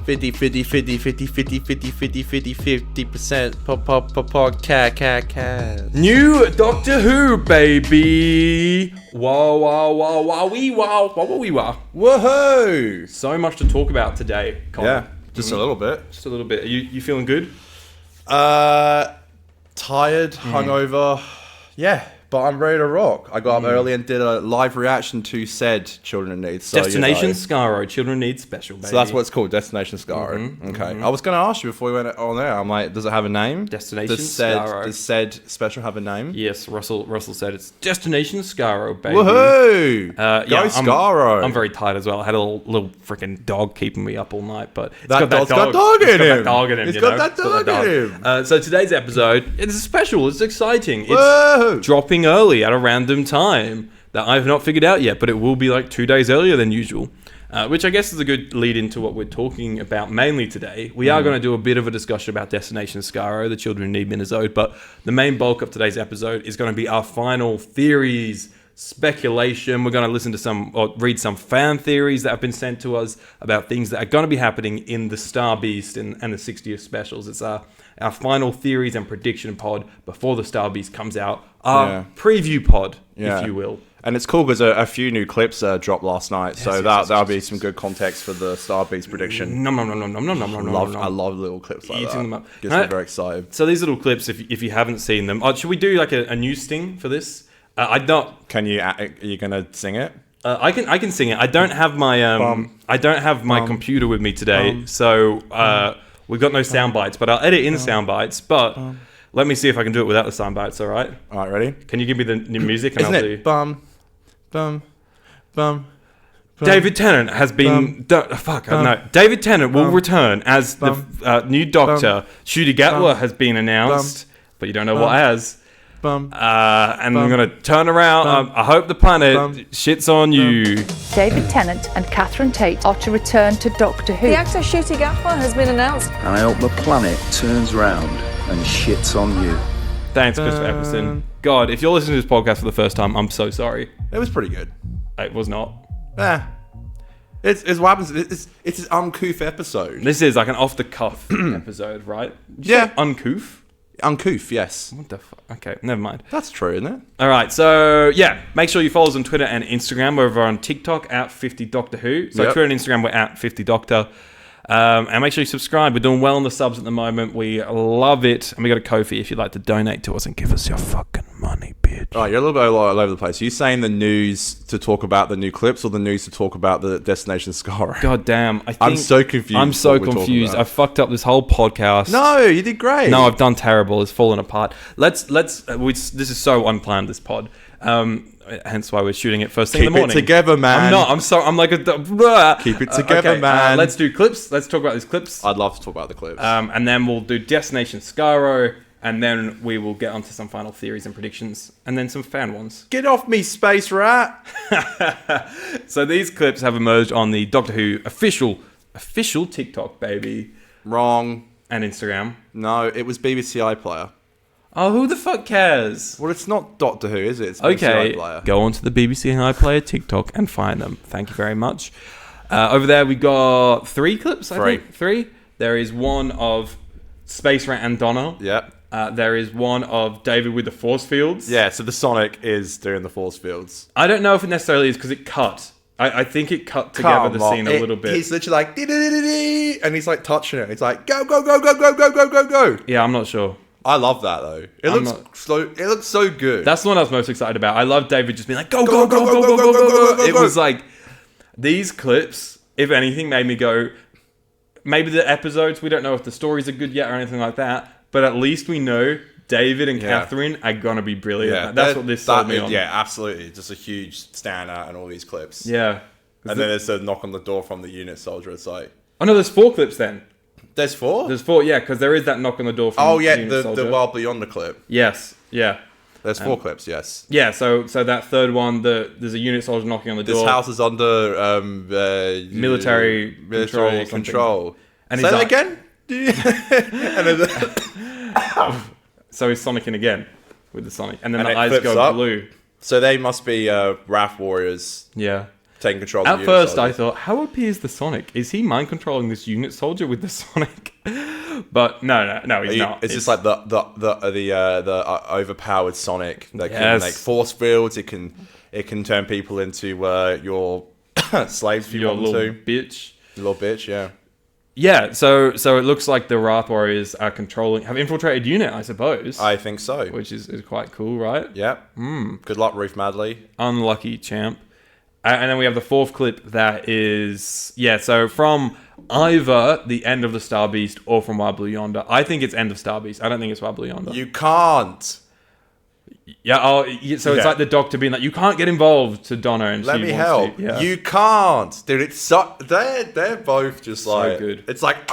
50% New Doctor Who, baby. Wow. Woohoo. So much to talk about today, Colin. Yeah, just a little bit. Just a little bit. Are you feeling good? Tired, hungover. Yeah, but I'm ready to rock. I got up early and did a live reaction to said Children in Need. So, Destination Skaro, Children Need Special, baby. So that's what it's called, Destination Skaro. Okay. I was going to ask you before we went on there. I'm like, does it have a name? Destination Skaro. Does said special have a name? Yes, Russell said it's Destination Skaro, baby. Woohoo! Go Skaro. I'm very tired as well. I had a little freaking dog keeping me up all night, but that dog's got dog in him. It's got that dog in him. So today's episode, it's special. It's exciting. It's dropping early at a random time that I've not figured out yet, but it will be like 2 days earlier than usual, which I guess is a good lead into what we're talking about mainly today. We are going to do a bit of a discussion about Destination Skaro, the Children Need Minisode, but the main bulk of today's episode is going to be our final theories, speculation. We're going to listen to read some fan theories that have been sent to us about things that are going to be happening in the Star Beast and the 60th specials. It's our final theories and prediction pod before the Star Beast comes out. Our preview pod, if you will. And it's cool because a few new clips dropped last night, so that'll be some good context for the Star Beast prediction. I love little clips like that. Them up. Gets me very excited. So these little clips, if you haven't seen them, should we do like a new sting for this? I don't. Can you? Are you gonna sing it? I can sing it. I don't have my computer with me today, so we've got no sound bites. But I'll edit in sound bites. But let me see if I can do it without the sound bites. All right. All right. Ready? Can you give me the new music? And Isn't I'll it? do. Bum. David Tennant has been. David Tennant will return as the new Doctor. Ncuti Gatwa has been announced, but you don't know what as. And I'm going to turn around. I hope the planet shits on you. David Tennant and Catherine Tate are to return to Doctor Who. The actor Ncuti Gatwa has been announced. And I hope the planet turns round and shits on you. Thanks, Christopher Epperson. God, if you're listening to this podcast for the first time, I'm so sorry. It was pretty good. It was not. It's what happens. It's an uncouth episode. This is like an off-the-cuff episode, right? Uncouth? Uncouth, yes. What the fuck? Okay, never mind. That's true, isn't it? All right, so make sure you follow us on Twitter and Instagram. We're over on TikTok at 50 Doctor Who. So Twitter and Instagram, we're at 50 Doctor. And make sure you subscribe. We're doing well on the subs at the moment. We love it. And we got a Ko-fi if you'd like to donate to us and give us your fucking money, bitch. Oh, you're a little bit all over the place. Are you saying the news to talk about the new clips or the news to talk about the Destination Skaro? God damn. I'm so confused. I'm so confused. I fucked up this whole podcast. No, you did great. No, I've done terrible. It's fallen apart. This is so unplanned, this pod. Hence why we're shooting it first thing in the morning. Keep it together, man. I'm not. I'm sorry. I'm like a... Keep it together, man. Let's do clips. Let's talk about these clips. I'd love to talk about the clips. And then we'll do Destination Skaro, and then we will get onto some final theories and predictions, and then some fan ones. Get off me, space rat. So these clips have emerged on the Doctor Who official TikTok, baby. Wrong. And Instagram. No, it was BBC iPlayer. Oh, who the fuck cares? Well, it's not Doctor Who, is it? It's BBC iPlayer. Go onto the BBC iPlayer TikTok and find them. Thank you very much. Over there, we got 3 clips, I think. 3. There is one of Space Rat and Donna. Yep. There is one of David with the force fields. Yeah, so the Sonic is doing the force fields. I don't know if it necessarily is because it cut. I think it cut together the scene a little bit. He's literally like, dee-dee-dee-dee-dee, and he's like touching it. He's like, go, go, go, go, go, go, go, go, go. Yeah, I'm not sure. I love that though. It looks so good. That's the one I was most excited about. I love David just being like, go, go, go, go, go, go, go, go. It was like, these clips, if anything, made me go, maybe the episodes, we don't know if the stories are good yet or anything like that, but at least we know David and Catherine are going to be brilliant. Yeah, that's what this sold me on. Yeah, absolutely. Just a huge standout in all these clips. Yeah. And then there's a knock on the door from the unit soldier. It's like... Oh no, there's 4 clips then. There's 4? There's 4, yeah, because there is that knock on the door from the unit soldier. The Wild Beyond the clip. Yes, yeah. There's 4 clips, yes. Yeah, so that third one, there's a unit soldier knocking on the door. This house is under military control. And say that again? So he's Sonicing again with the Sonic. And then the eyes go blue. So they must be Wrath Warriors. Yeah. taking control of the At first, I thought, how OP is the Sonic? Is he mind controlling this unit soldier with the Sonic? But no, he's not. It's just like the overpowered Sonic that can make force fields. It can turn people into your slaves if you want them to. Bitch. Little bitch, yeah. Yeah, so it looks like the Wrath Warriors are have infiltrated unit, I suppose. I think so. Which is quite cool, right? Yeah. Good luck, Ruth Madley. Unlucky champ. And then we have the fourth clip that is... Yeah, so from either the end of the Star Beast or from Wild Blue Yonder. I think it's end of Star Beast. I don't think it's Wild Blue Yonder. You can't. Yeah, it's like the Doctor being like, you can't get involved to Donna, and let she me wants help. To. Yeah. You can't, dude. It's so they're both just like good. It's like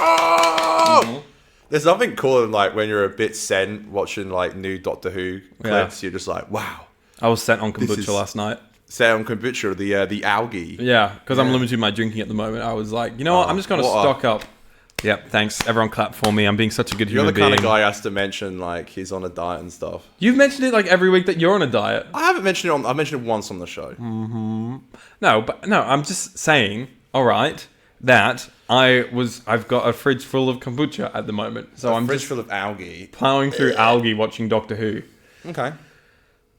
There's nothing cooler than like when you're a bit sent watching like new Doctor Who clips. You're just like, wow. I was sent on kombucha last night. Sent on kombucha, the algae. Yeah, because I'm limiting my drinking at the moment. I was like, you know what? I'm just going to stock up. Yep, thanks. Everyone clap for me. I'm being such a good human being. You're the kind of guy who has to mention, like, he's on a diet and stuff. You've mentioned it, like, every week that you're on a diet. I haven't mentioned it I mentioned it once on the show. Mm-hmm. No, I'm just saying, all right, that I've got a fridge full of kombucha at the moment. So I'm fridge full of algae. Plowing through algae watching Doctor Who. Okay.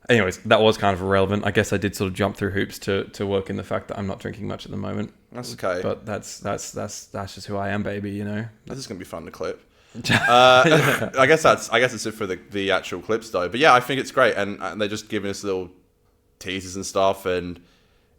Anyways, that was kind of irrelevant. I guess I did sort of jump through hoops to work in the fact that I'm not drinking much at the moment. That's okay. But that's just who I am, baby. You know. This is gonna be fun to clip. I guess it's it for the actual clips though. But yeah, I think it's great, and they're just giving us little teasers and stuff, and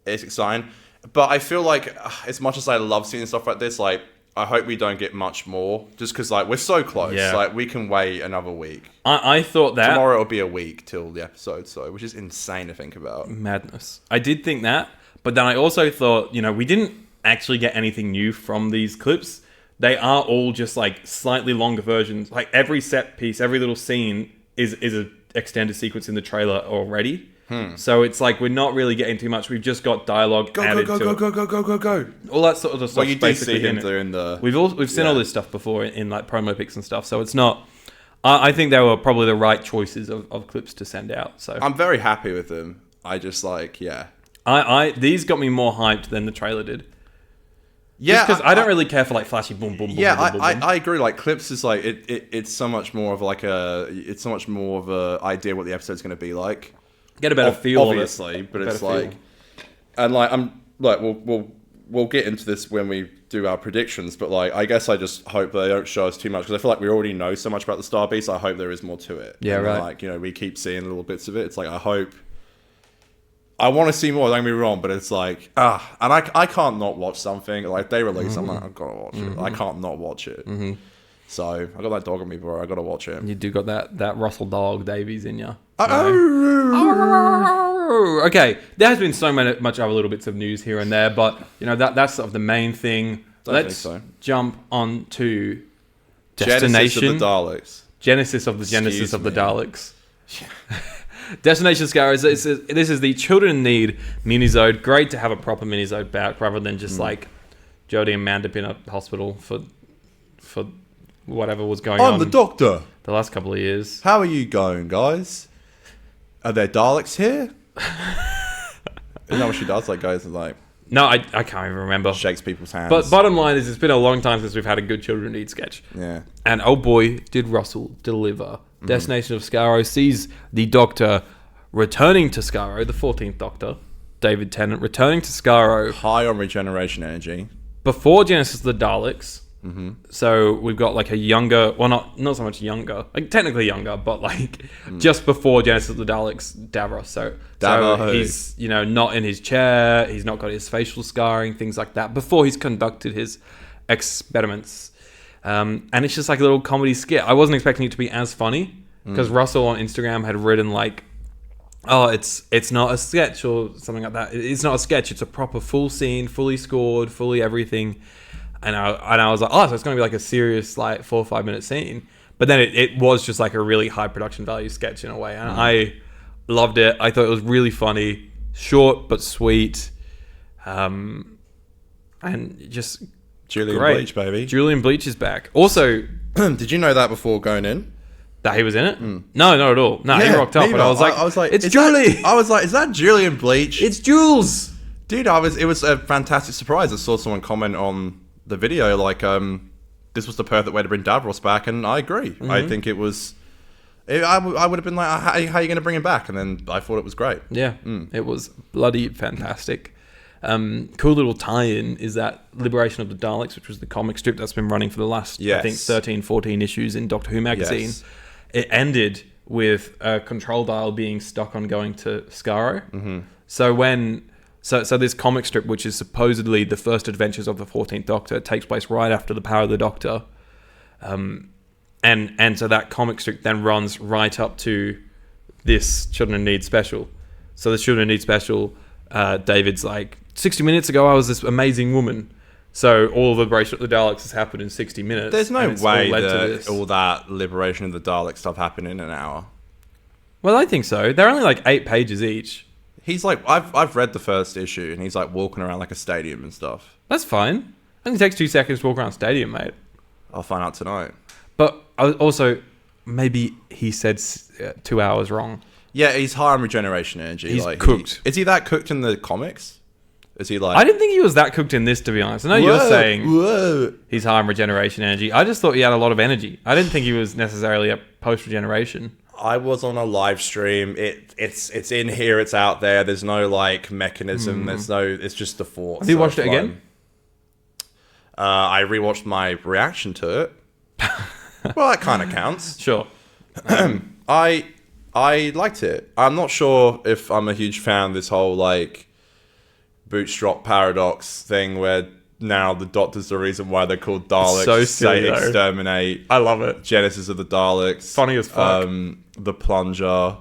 it's exciting. But I feel like as much as I love seeing stuff like this, like I hope we don't get much more, just because like we're so close. Yeah. Like we can wait another week. I thought that tomorrow it'll be a week till the episode, which is insane to think about. Madness. I did think that, but then I also thought, we didn't actually get anything new from these clips. They are all just like slightly longer versions. Like every set piece, every little scene is an extended sequence in the trailer already. So it's like we're not really getting too much. We've just got dialogue added to it. Go. All that sort of stuff. Well, you do see him doing the... We've seen all this stuff before in like promo pics and stuff. So it's not... I think they were probably the right choices of clips to send out. So I'm very happy with them. I just like, yeah. These got me more hyped than the trailer did. Yeah, because I don't really care for like flashy boom boom boom. Yeah, boom, boom, boom. I agree. Like clips is like it's so much more of like it's so much more of a idea what the episode's going to be like. Get a better feel, obviously, but it's like, and like I'm like we'll get into this when we do our predictions, but like I guess I just hope they don't show us too much because I feel like we already know so much about the Star Beast. I hope there is more to it. Yeah, and right. Like we keep seeing little bits of it. It's like I want to see more. Don't get me wrong, but it's like and I can't not watch something like they release. I'm like I've got to watch it. I can't not watch it. So I got that dog on me, bro. I got to watch it. You do got that Russell Dog Davies in you. Okay, there has been so much other little bits of news here and there, but that's sort of the main thing. Let's jump on to Destination Genesis of the Daleks. Destination Skaro. This is the Children in Need minisode. Great to have a proper minisode back rather than just like Jodie and Mandip in a hospital for whatever was going on. I'm the Doctor. The last couple of years. How are you going, guys? Are there Daleks here? You know what she does? Like goes and like. No, I can't even remember. Shakes people's hands. But bottom line is, it's been a long time since we've had a good Children in Need sketch. Yeah. And oh boy, did Russell deliver. Destination of Skaro sees the Doctor returning to Skaro, the 14th Doctor, David Tennant, returning to Skaro. High on regeneration energy. Before Genesis of the Daleks. So we've got like a younger, well not so much younger, like technically younger, but like just before Genesis of the Daleks, Davros. So he's not in his chair, he's not got his facial scarring, things like that. Before he's conducted his experiments, and it's just like a little comedy skit. I wasn't expecting it to be as funny because Russell on Instagram had written like, "Oh, it's not a sketch or something like that. It's not a sketch. It's a proper full scene, fully scored, fully everything." And I was like, oh, so it's going to be like a serious, like 4 or 5 minute scene. But then it was just like a really high production value sketch in a way. And I loved it. I thought it was really funny, short but sweet. And just Julian great. Bleach, baby. Julian Bleach is back. Also, did you know that before going in? That he was in it? No, not at all. No, he rocked up. And I was like, it's Julie. I was like, is that Julian Bleach? It's Jules. Dude, it was a fantastic surprise. I saw someone comment on the video like, this was the perfect way to bring Davros back, and I agree. Mm-hmm. I think it was. I would have been like, how are you going to bring him back? And then I thought it was great. Yeah, It was bloody fantastic. Cool little tie-in is that Liberation of the Daleks, which was the comic strip that's been running for the last, I think, 13, 14 issues in Doctor Who magazine. Yes. It ended with a control dial being stuck on going to Skaro. Mm-hmm. So this comic strip, which is supposedly the first adventures of the 14th Doctor, takes place right after the Power of the Doctor. And so that comic strip then runs right up to this Children in Need special. So the Children in Need special, David's like, 60 minutes ago I was this amazing woman. So all of the Liberation of the Daleks has happened in 60 minutes. There's no way all that all that Liberation of the Daleks stuff happened in an hour. Well, I think so. They're only like 8 pages each. He's like, I've read the first issue, and he's like walking around like a stadium and stuff. That's fine. It only takes 2 seconds to walk around a stadium, mate. I'll find out tonight. But also, maybe he said 2 hours wrong. Yeah, he's high on regeneration energy. He's like, cooked. Is he that cooked in the comics? Is he like... I didn't think he was that cooked in this, to be honest. I know you're saying he's high on regeneration energy. I just thought he had a lot of energy. I didn't think he was necessarily a post-regeneration. I was on a live stream. It's in here. It's out there. There's no like mechanism. There's no... It's just the force. Have you watched it again? I rewatched my reaction to it. Well, that kind of counts. Sure. I liked it. I'm not sure if I'm a huge fan of this whole like bootstrap paradox thing where now the Doctor's the reason why they're called Daleks. So silly, say though. exterminate. I love it. Genesis of the Daleks. Funny as fuck. The plunger.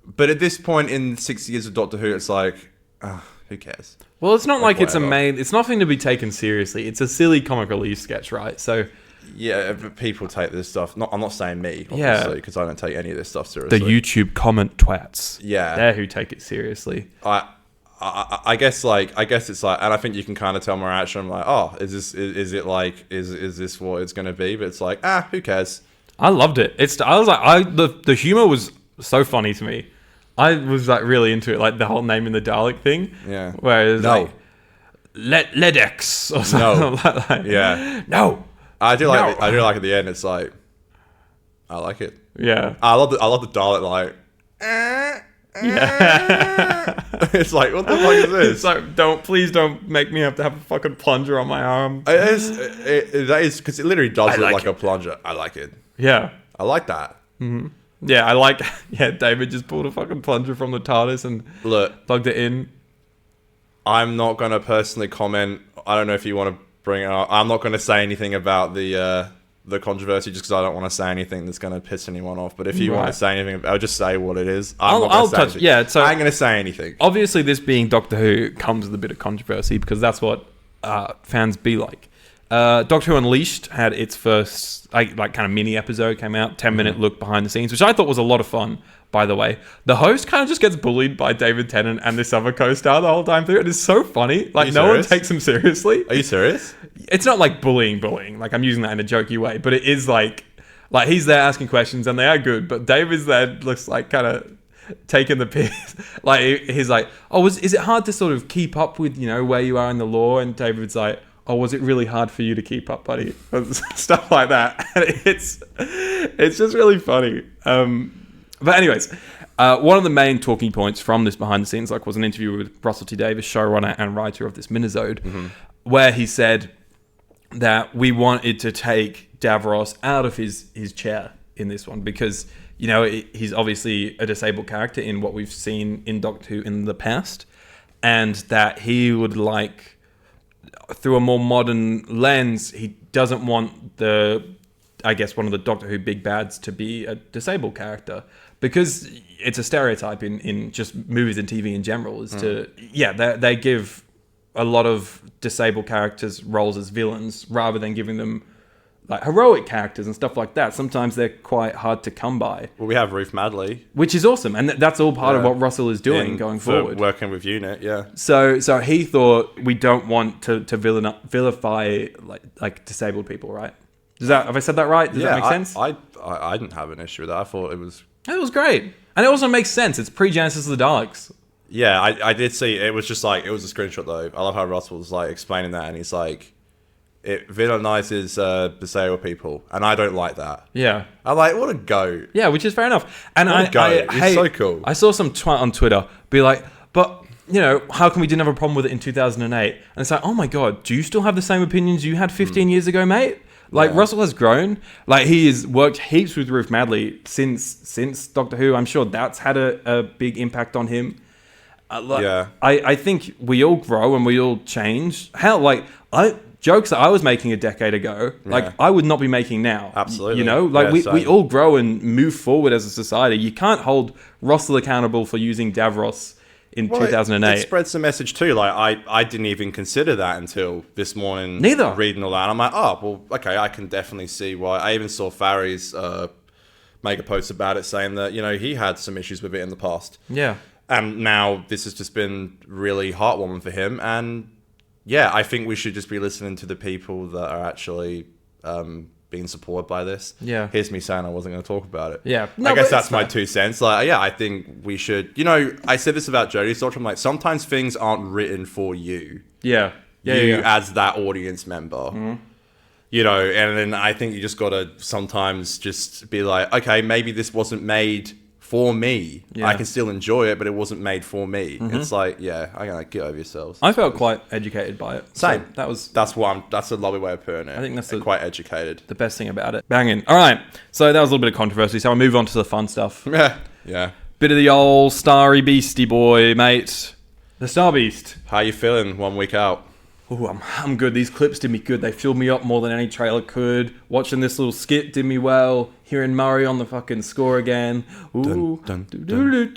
But at this point in 6 years of Doctor Who, it's like, who cares? Well, it's not like it's a whatever. main... It's nothing to be taken seriously. It's a silly comic relief sketch, right? So... Yeah, but people take this stuff. I'm not saying me, Yeah. obviously, because I don't take any of this stuff seriously. The YouTube comment twats. Yeah. They're who take it seriously. I guess it's like, and I think you can kind of tell my reaction. I'm like, oh, is this what it's going to be? But it's like, who cares? I loved it. The humor was so funny to me. I was like really into it, like the whole name in the Dalek thing. Yeah. Where it was No. like Ledex or something like that. Yeah. No. I do like No. at the end. It's like, I like it. Yeah. I love the Dalek like. Yeah. It's like, what the fuck is this? It's like, please don't make me have to have a fucking plunger on my arm. That is because it literally does look like like it. a plunger. I like it. Yeah. I like that. Yeah, I like... Yeah, David just pulled a fucking plunger from the TARDIS and Look, plugged it in. I'm not gonna personally comment. I don't know if you want to bring it up. I'm not gonna say anything about the controversy just because I don't want to say anything that's gonna piss anyone off. But if you want to say anything, I'll just say what it is. I'll touch... Yeah, so... I ain't gonna say anything. Obviously, this being Doctor Who comes with a bit of controversy because that's what fans be like. Doctor Who Unleashed had its first like kind of mini episode came out, 10-minute look behind the scenes, which I thought was a lot of fun, by the way. The host kind of just gets bullied by David Tennant and this other co-star the whole time through. It is so funny. Like, no one takes him seriously. Are you serious? It's not like bullying. Like, I'm using that in a jokey way, but it is like he's there asking questions and they are good, but David's there looks like kind of taking the piss. Like, he's like, oh, is it hard to sort of keep up with, where you are in the lore? And David's like, oh, was it really hard for you to keep up, buddy? Stuff like that. And it's just really funny. But anyways, one of the main talking points from this behind the scenes was an interview with Russell T Davies, showrunner and writer of this minisode, where he said that we wanted to take Davros out of his chair in this one because, he's obviously a disabled character in what we've seen in Doctor Who in the past, and that he would like... through a more modern lens, he doesn't want one of the Doctor Who big bads to be a disabled character because it's a stereotype in just movies and TV in general they give a lot of disabled characters roles as villains rather than giving them like heroic characters and stuff like that. Sometimes they're quite hard to come by. Well, we have Ruth Madley, which is awesome, and that's all part of what Russell is doing going forward. Working with UNIT, yeah. So he thought we don't want to vilify like disabled people, right? Have I said that right? Does that make sense? I didn't have an issue with that. I thought it was great, and it also makes sense. It's pre-Genesis of the Daleks. Yeah, I did see. It was just like, it was a screenshot though. I love how Russell was like explaining that, and he's like, it villainizes disabled people, and I don't like that. Yeah. I'm like, what a goat. Yeah, which is fair enough. And He's so cool. I saw some twat on Twitter be like, but, you know, how come we didn't have a problem with it in 2008? And it's like, oh my God, do you still have the same opinions you had 15 years ago, mate? Like, Yeah. Russell has grown. Like, he has worked heaps with Ruth Madley since Doctor Who. I'm sure that's had a big impact on him. Yeah. I think we all grow and we all change. Hell, like, jokes that I was making a decade ago, like, I would not be making now. Absolutely. You know? Like, Yeah, we same. all grow and move forward as a society. You can't hold Russell accountable for using Davros in 2008. It spreads the message too. Like, I didn't even consider that until this morning. Neither. Reading all that. I'm like, oh, well, okay, I can definitely see why. I even saw Farry's make a post about it saying that, you know, he had some issues with it in the past. Yeah. And now this has just been really heartwarming for him. And yeah, I think we should just be listening to the people that are actually being supported by this. Yeah. Here's me saying I wasn't going to talk about it. Yeah. I No, guess but that's it's my fair. 2 cents. Like, yeah, I think we should. You know, I said this about Jodie's Doctor. I'm like, sometimes things aren't written for you. Yeah. Yeah. You yeah. as that audience member. You know, and then I think you just got to sometimes just be like, okay, maybe this wasn't made for me. Yeah. I can still enjoy it, but it wasn't made for me. It's like, yeah, I gotta get over yourselves. I felt quite educated by it. Same. So That's a lovely way of putting it. I think that's quite educated. the best thing about it. Banging. All right. So that was a little bit of controversy. So I'll move on to the fun stuff. Yeah. Bit of the old starry beastie boy, mate. The Star Beast. How you feeling 1 week out? Ooh, I'm good. These clips did me good. They filled me up more than any trailer could. Watching this little skit did me well. Hearing Murray on the fucking score again. Ooh. Dun, dun,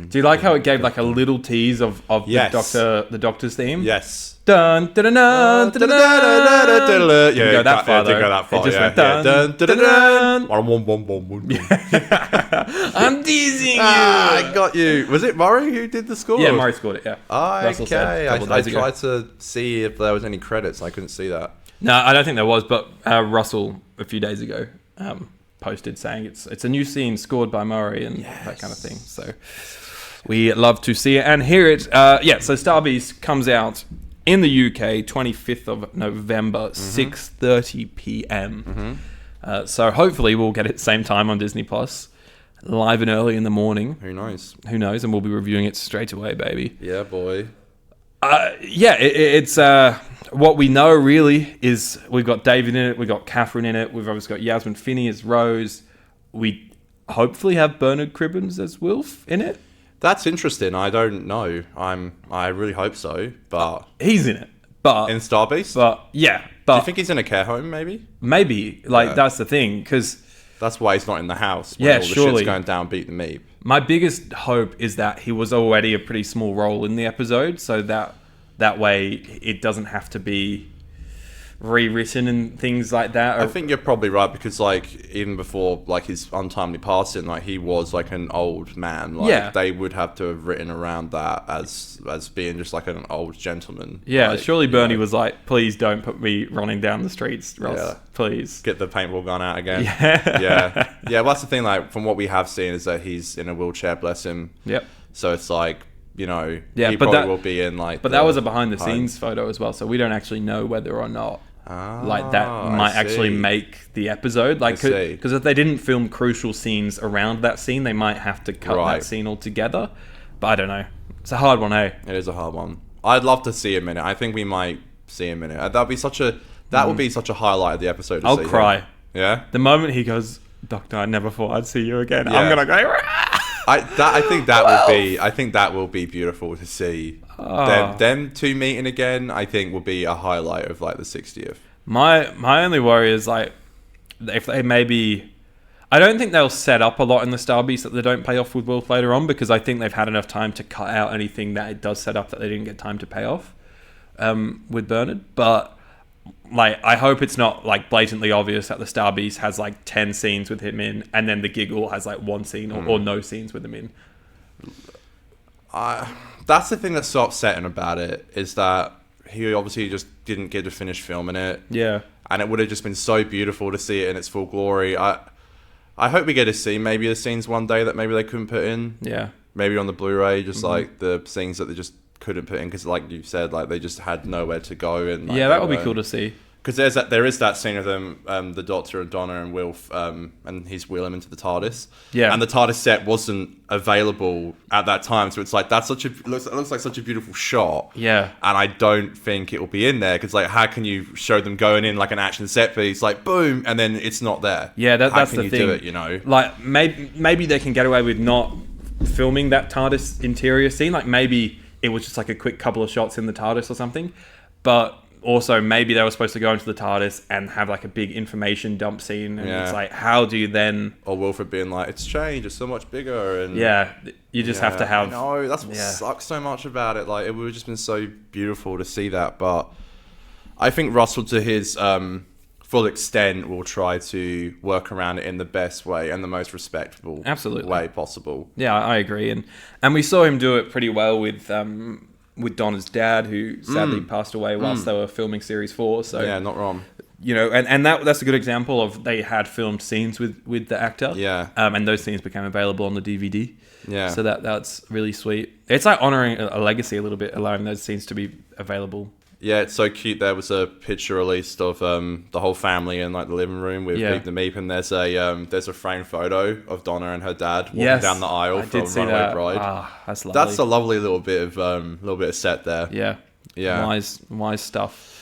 Do you like how it gave like a little tease of Yes. the Doctor's theme? Yes. Dun dun dun dun dun dun dun. Didn't go that far, Didn't though. go that far. It just Yeah. went Yeah. dun, Dun, dun, dun, dun. I'm teasing you. I got you. Was it Murray who did the score? Yeah, Murray scored it. Yeah. Russell said Okay. a couple of I days ago. tried to see if there was any credits. I couldn't see that. No, I don't think there was, but Russell a few days ago posted saying it's a new scene scored by Murray and that kind of thing. So we love to see it and hear it. So Star Beast comes out in the UK 25th of November, 6:30 p.m. So hopefully we'll get it same time on Disney Plus, live and early in the morning. Who knows? Who knows? And we'll be reviewing it straight away, baby. Yeah, boy. It's what we know really is we've got David in it, we've got Catherine in it, we've obviously got Yasmin Finney as Rose. We hopefully have Bernard Cribbins as Wilf in it. That's interesting. I don't know. I really hope so. But He's in it, but in Star Beast, do do you think he's in a care home? Maybe maybe that's the thing because that's why he's not in the house. When Yeah, all the surely. shit's going down. Beat the meep. my biggest hope is that he was already a pretty small role in the episode, so that way it doesn't have to be rewritten and things like that. I think you're probably right because, like, even before like his untimely passing, like he was like an old man. Like, Yeah. they would have to have written around that as being just like an old gentleman. Yeah, Like, surely you Bernie know, was like, please don't put me running down the streets, Ross. Yeah. Please. get the paintball gun out again. Yeah. yeah. Well, that's the thing. Like, from what we have seen, is that he's in a wheelchair. Bless him. Yep. So it's like, you know, Yeah, he but probably that- will be in like. But that was a behind the scenes photo as well, so we don't actually know whether or not like that might actually make the episode. Like, see. because if they didn't film crucial scenes around that scene, they might have to cut Right. that scene altogether. But I don't know. It's a hard one, eh? It is a hard one. I'd love to see him in it. I think we might see him in it. That'd be that would be such a highlight of the episode. To I'll see him. cry. Yeah. The moment he goes, Doctor, I never thought I'd see you again. Yeah. I'm gonna go. "Rah!" I think that will be beautiful to see. Them two meeting again. I think will be a highlight of like the 60th. My only worry is like if they maybe. I don't think they'll set up a lot in the Star Beast that they don't pay off with Wilf later on because I think they've had enough time to cut out anything that it does set up that they didn't get time to pay off with Bernard. But like, I hope it's not like blatantly obvious that the Star Beast has like 10 scenes with him in, and then the Giggle has like one scene or no scenes with him in. That's the thing that's so upsetting about it is that he obviously just didn't get to finish filming it. Yeah. And it would have just been so beautiful to see it in its full glory. I hope we get to see maybe the scenes one day that maybe they couldn't put in. Yeah. maybe on the Blu-ray, just like the scenes that they just couldn't put in because, like you said, like they just had nowhere to go. And like, that would be cool to see. Because there is that scene of them, the Doctor and Donna and Wilf, and he's wheeling into the TARDIS. Yeah. And the TARDIS set wasn't available at that time, so it's like it looks like such a beautiful shot. Yeah. And I don't think it will be in there because like how can you show them going in like an action set piece, like boom, and then it's not there? Yeah, how that's can the you thing. do it, you know? Like maybe they can get away with not filming that TARDIS interior scene. Like maybe it was just like a quick couple of shots in the TARDIS or something, but. Also, maybe they were supposed to go into the TARDIS and have like a big information dump scene, and it's like, how do you then? Or Wilfred being like, "It's changed, it's so much bigger," and you just have to have. No, that's what sucks so much about it. Like, it would have just been so beautiful to see that, but I think Russell, to his full extent, will try to work around it in the best way and the most respectable way possible. Yeah, I agree, and we saw him do it pretty well with Donna's dad, who sadly passed away whilst they were filming Series 4. So yeah, not wrong. You know, and that's a good example of they had filmed scenes with the actor. Yeah. And those scenes became available on the DVD. Yeah. So that's really sweet. It's like honouring a legacy a little bit, allowing those scenes to be available. Yeah, it's so cute. There was a picture released of the whole family in like the living room with Meep the Meep, and there's a framed photo of Donna and her dad walking down the aisle from Runaway Bride. Ah, that's lovely. That's a lovely little bit of set there. Yeah, yeah, wise stuff.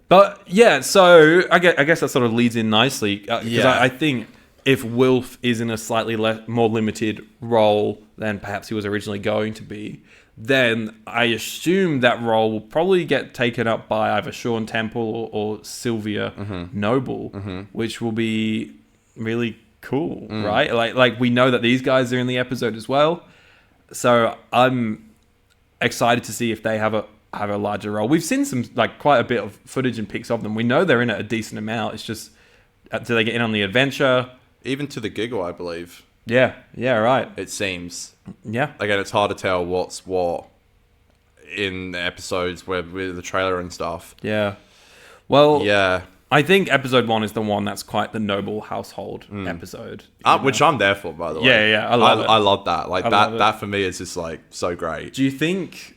But yeah, so I guess that sort of leads in nicely because I think if Wilf is in a slightly more limited role than perhaps he was originally going to be, then I assume that role will probably get taken up by either Sean Temple or Sylvia Noble, which will be really cool, right? Like we know that these guys are in the episode as well, so I'm excited to see if they have a larger role. We've seen some like quite a bit of footage and pics of them. We know they're in it a decent amount. It's just do they get in on the adventure? Even to the giggle, I believe. Yeah, right. It seems. Yeah. Again, it's hard to tell what's what in the episodes with the trailer and stuff. Yeah. Well, yeah. I think episode 1 is the one that's quite the noble household episode. Which I'm there for, by the way. Yeah. I love it. I love that. Like that for me is just like so great. Do you think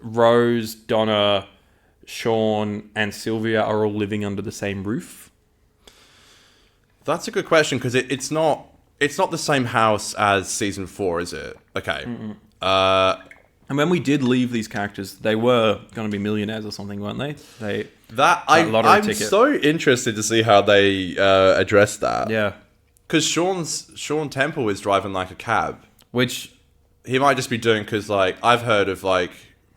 Rose, Donna, Sean, and Sylvia are all living under the same roof? That's a good question because it's not the same house as season 4, is it? Okay. And when we did leave these characters, they were going to be millionaires or something, weren't they? I'm so interested to see how they address that. Yeah. Because Sean Temple is driving like a cab, which he might just be doing because like I've heard of like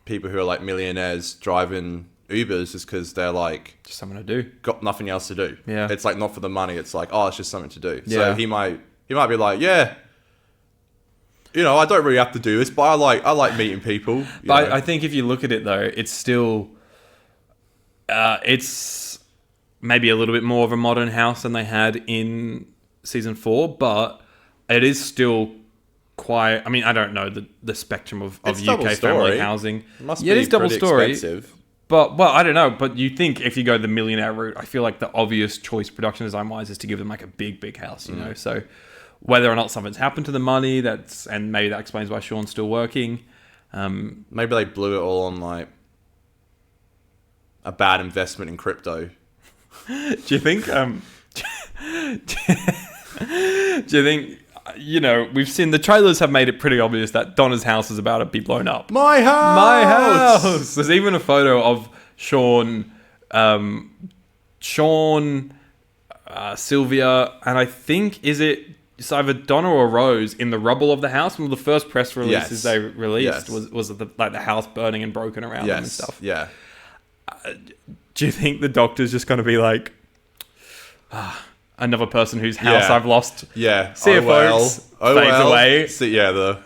people who are like millionaires driving Ubers just because they're like just something to do, got nothing else to do. Yeah, it's like not for the money. It's like it's just something to do. Yeah. So he might be like, yeah, you know, I don't really have to do this, but I like meeting people. But I think if you look at it though, it's still it's maybe a little bit more of a modern house than they had in season 4, but it is still quite. I mean, I don't know the spectrum of UK family housing. It is double story. Expensive. But, I don't know. But you think if you go the millionaire route, I feel like the obvious choice production design wise is to give them like a big house, you know? So whether or not something's happened to the money, and maybe that explains why Sean's still working. Maybe they blew it all on like a bad investment in crypto. Do you think, do you think, you know, we've seen the trailers have made it pretty obvious that Donna's house is about to be blown up. My house! There's even a photo of Sean, Sylvia, and I think it's either Donna or Rose in the rubble of the house. One of the first press releases they released was the house burning and broken around them and stuff. Yeah. Do you think the Doctor's just going to be like, another person whose house I've lost? Yeah. See you, folks. Fades away. The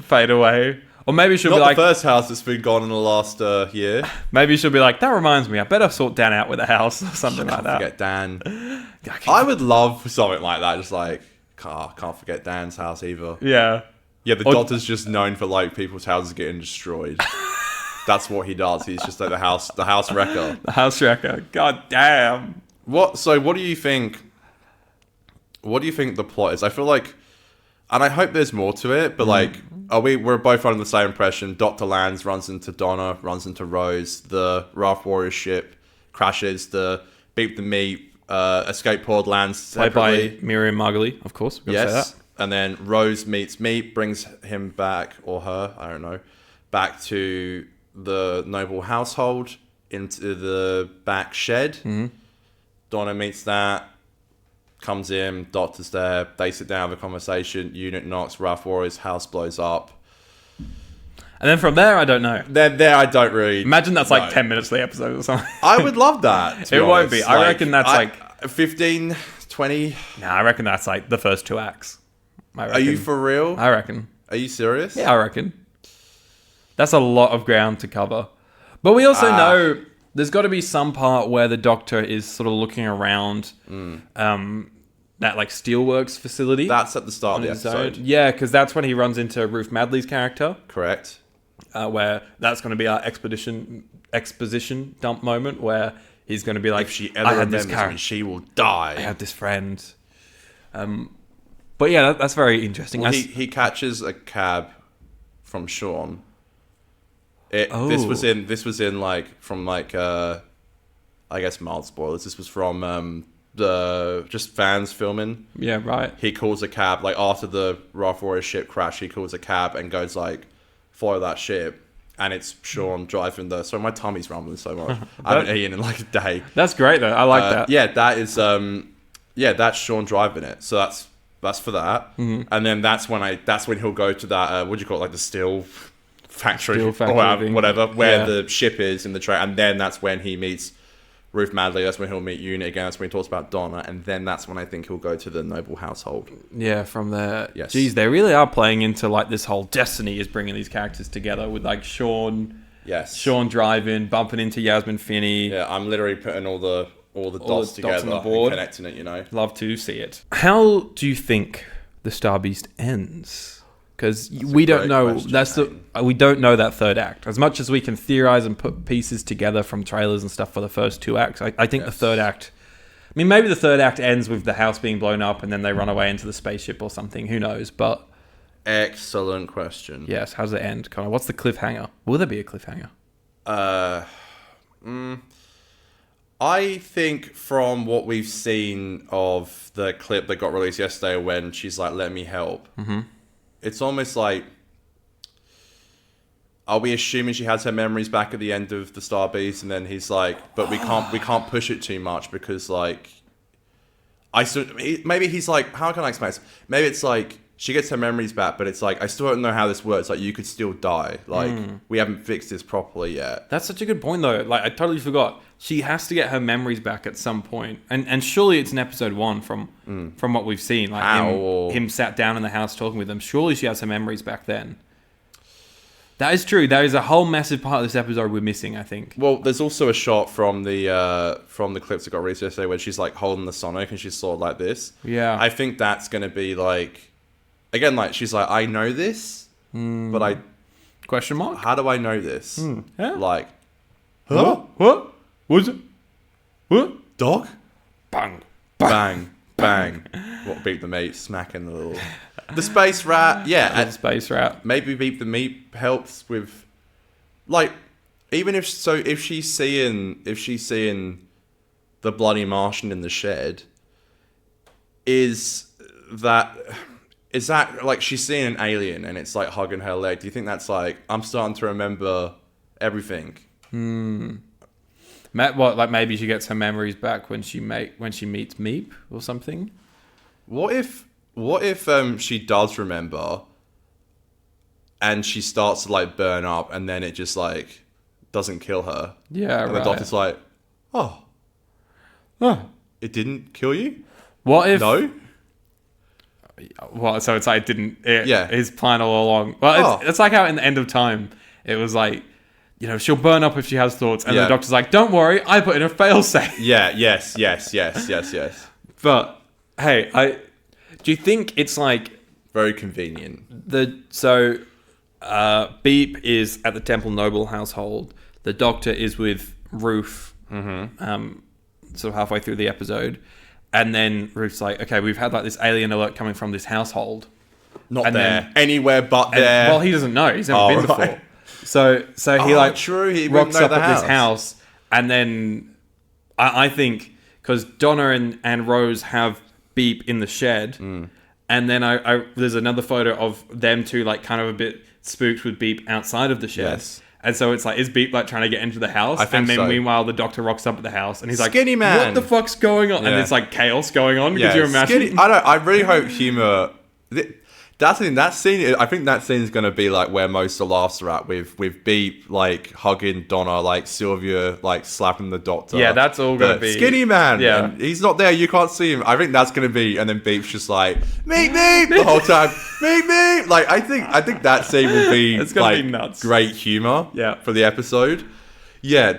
fade away. Or maybe she'll Not be like... the first house that's been gone in the last year. Maybe she'll be like, that reminds me, I better sort Dan out with a house or something like that. Forget Dan. I would love something like that. Just like, can't forget Dan's house either. Yeah. Yeah, the Doctor's just known for like people's houses getting destroyed. That's what he does. He's just like the house wrecker. The house wrecker. God damn. So what do you think? What do you think the plot is? I feel like And I hope there's more to it, but like, we're both under the same impression. Dr. Lands runs into Donna, runs into Rose. The Raft Warrior ship crashes. The Beep the Meat escape pod lands Played separately. by Miriam Margolyes, of course. We're gonna say Yes. that. And then Rose meets Meat, brings him back, or her, I don't know, back to the noble household, into the back shed. Donna meets that. Comes in, Doctor's there, they sit down, have a conversation, unit knocks, Raft Warriors, house blows up. And then from there, I don't know. There, I don't really... Imagine that's like know. 10 minutes of the episode or something. I would love that, to be It won't honest. be. I reckon that's 15, 20... Nah, I reckon that's like the first 2 acts. Are you for real? I reckon. Are you serious? Yeah, I reckon. That's a lot of ground to cover. But we also know there's got to be some part where the Doctor is sort of looking around that like steelworks facility. That's at the start of the his own. episode. Yeah, because that's when he runs into Ruth Madley's character. Correct. Where that's going to be our exposition dump moment where he's going to be like, If she I ever had this remembers me, she will die. I had this friend. But yeah, that's very interesting. Well, he catches a cab from Sean. This was in like from like I guess mild spoilers. This was from the just fans filming. Yeah, right. He calls a cab like after the Raft Warrior ship crash. He calls a cab and goes like, follow that ship, and it's Sean driving the. Sorry, my tummy's rumbling so much. I haven't eaten in like a day. That's great though. I like that. Yeah, that is that's Sean driving it. So that's for that. And then that's when he'll go to that what do you call it, like the steel factory or thing. whatever, where Yeah. the ship is in the train. And then that's when he meets Ruth Madley. That's when he'll meet Unit again. That's when he talks about Donna. And then that's when I think he'll go to the noble household. Yeah, from there. Yes. Geez, they really are playing into like this whole destiny is bringing these characters together with like Sean driving, bumping into Yasmin Finney. Yeah, I'm literally putting all the dots together on the board. and connecting it, you know. Love to see it. How do you think the Star Beast ends? Because we don't great know. question, We don't know that third act. As much as we can theorize and put pieces together from trailers and stuff for the first 2 acts, I think the third act. I mean, maybe the third act ends with the house being blown up and then they run away into the spaceship or something. Who knows? But Excellent question. yes, how does it end? Kind of. What's the cliffhanger? Will there be a cliffhanger? I think from what we've seen of the clip that got released yesterday when she's like, let me help, it's almost like, are we assuming she has her memories back at the end of the Star Beast, and then he's like, but we can't push it too much because like, maybe he's like, how can I explain this? Maybe it's like she gets her memories back, but it's like, I still don't know how this works. Like, you could still die. Like, we haven't fixed this properly yet. That's such a good point, though. Like, I totally forgot. She has to get her memories back at some point. And surely it's in episode 1 from what we've seen. Like, him sat down in the house talking with them. Surely she has her memories back then. That is true. There is a whole massive part of this episode we're missing, I think. Well, there's also a shot from the clips that got released yesterday where she's like holding the Sonic and she's sort of like this. Yeah. I think that's going to be like, again, like she's like, I know this, but Question mark? how do I know this? Yeah. Like, Huh? What? What's it? What? dog? Bang. Bang, bang. What, Beep the Meat, smacking the little... The space rat, yeah. And space rat. Maybe Beep the Meat helps with... Like, even if... So, if she's seeing the bloody Martian in the shed, is that like she's seeing an alien and it's like hugging her leg? Do you think that's like, I'm starting to remember everything? What? Like maybe she gets her memories back when she meets Meep or something. What if she does remember and she starts to like burn up and then it just like doesn't kill her? Yeah, and right. the doctor's like, oh, it didn't kill you? What if? No? Well, so it's like it didn't. Yeah. His plan all along. Well, it's like how in the End of Time, it was like, you know, she'll burn up if she has thoughts, and the doctor's like, don't worry, I put in a failsafe. Yeah. Yes. But hey, do you think it's like Very convenient. Beep is at the Temple Noble household. The Doctor is with Ruth, sort of halfway through the episode, and then Ruth's like, "Okay, we've had like this alien alert coming from this household. Not And there. then- Anywhere but And- there. Well, he doesn't know. He's never been right. before. So he like true. He wouldn't rocks know up the at this house. house, and then I think because Donna and Rose have Beep in the shed, and then I there's another photo of them two like kind of a bit spooked with Beep outside of the shed. Yes. And so it's like, is Beep like trying to get into the house? I think and then so. meanwhile, the doctor rocks up at the house and he's like, Skinny man. what the fuck's going on? And Yeah. it's like chaos going on. Could you imagine? I don't. I really hope humor. That's in that scene. I think that scene is going to be like where most of the laughs are at with Beep like hugging Donna, like Sylvia like slapping the doctor. Yeah, that's all gonna be- skinny man. Yeah. and he's not there. You can't see him. I think that's going to be, and then Beep's just like meep the whole time. Meep. Like I think that scene will be It's gonna like be nuts. great humor. Yeah. For the episode. Yeah,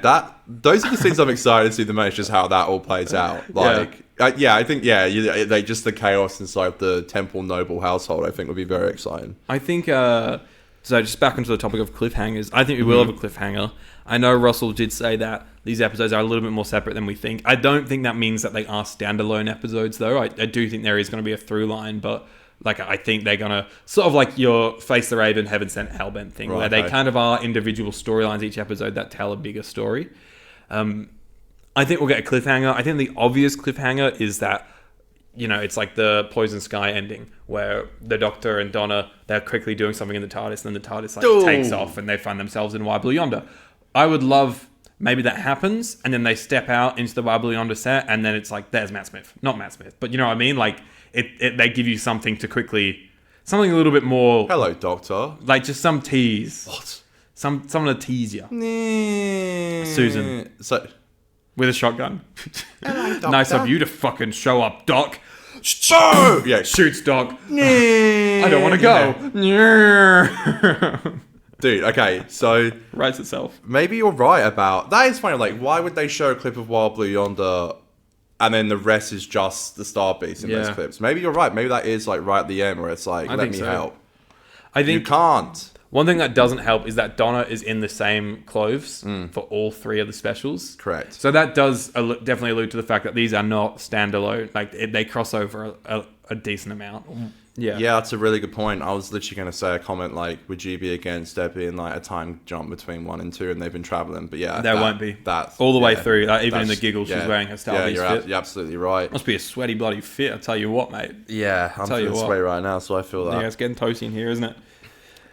those are the things I'm excited to see the most, just how that all plays out. Like, I think they just the chaos inside the Temple Noble household. I think would be very exciting. I think, so just back onto the topic of cliffhangers, I think we will have a cliffhanger. I know Russell did say that these episodes are a little bit more separate than we think. I don't think that means that they are standalone episodes, though. I do think there is going to be a through line, but like I think they're going to sort of like your Face the Raven, Heaven Sent Hellbent thing, Right, where they okay. kind of are individual storylines each episode that tell a bigger story. I think we'll get a cliffhanger. I think the obvious cliffhanger is that, you know, it's like the Poison Sky ending where the Doctor and Donna, they're quickly doing something in the TARDIS and then the TARDIS like Ooh. takes off and they find themselves in Why Blue Yonder. I would love maybe that happens and then they step out into the Why Blue Yonder set and then it's like, there's Matt Smith. Not Matt Smith, but you know what I mean? Like they give you something to quickly, something a little bit more, Hello, Doctor. like just some tease. What? Someone to tease you Susan. So with a shotgun. Doctor. Nice of you to fucking show up, Doc. oh yeah, Shoots Doc. I don't want to go. dude. Okay, so Writes itself. maybe you're right about that. Is funny. Like, why would they show a clip of Wild Blue Yonder, and then the rest is just the Star Beast in those Yeah. clips? Maybe you're right. Maybe that is like right at the end where it's like, I let think me so. help. I You think can't. one thing that doesn't help is that Donna is in the same clothes for all three of the specials. Correct. So that does definitely allude to the fact that these are not standalone. Like they cross over a decent amount. Yeah. Yeah, that's a really good point. I was literally going to say a comment like, would you be against there being like a time jump between 1 and 2 and they've been traveling? But yeah, There won't be. That's all the way yeah, through. Like, even in the that's- giggle, she's yeah. wearing her Star Yeah, Beast fit. you're absolutely right. Must be a sweaty bloody fit. I tell you what, mate. Yeah, I'm tell you feeling what. sweaty right now, so I feel that. Yeah, it's getting toasty in here, isn't it?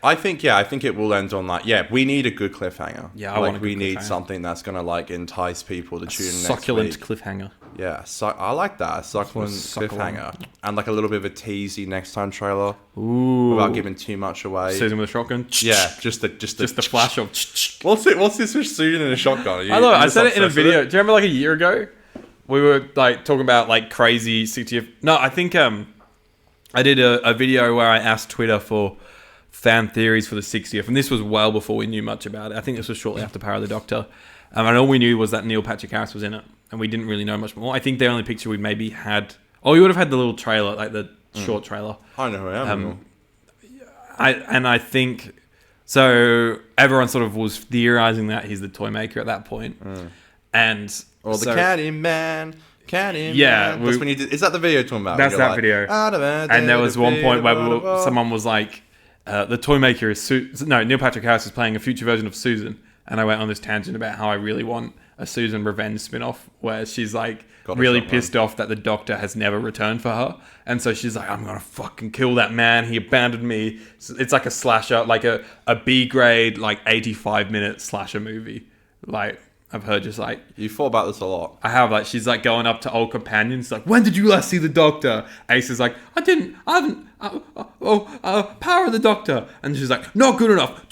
I think it will end on like, yeah, we need a good cliffhanger. Yeah, I want a good we need cliffhanger. something that's gonna like entice people to tune in next Succulent week. cliffhanger. Yeah, I like that, a succulent Succulent. cliffhanger, and like a little bit of a teasy next time trailer Ooh. without giving too much away. Susan with a shotgun. Yeah, just the flash of. What's this with Susan in a shotgun? I love it. I said it in a video. Do you remember like a year ago? We were like talking about like crazy 60th. No, I think I did a video where I asked Twitter for fan theories for the 60th, and this was well before we knew much about it. I think this was shortly after Power of the Doctor, and all we knew was that Neil Patrick Harris was in it, and we didn't really know much more. I think the only picture we maybe had, we would have had the little trailer, like the short trailer. I know who I am. I think so. Everyone sort of was theorizing that he's the toy maker at that point, and Or the so- Candy Man. Yeah, that's when you did. Is that the video you're talking about? That's When you're that video. like, And there was one point where someone was like, the toy maker is Neil Patrick Harris is playing a future version of Susan, and I went on this tangent about how I really want a Susan revenge spin-off where she's like Got a really shotgun. pissed off that the Doctor has never returned for her, and so she's like, I'm gonna fucking kill that man, he abandoned me. So it's like a slasher, like a B grade, like 85-minute slasher movie. Like I've heard, just like You thought about this a lot. I have, like, she's like going up to old companions, like, when did you last see the Doctor? Ace is like, I haven't, Power of the Doctor. And she's like, not good enough.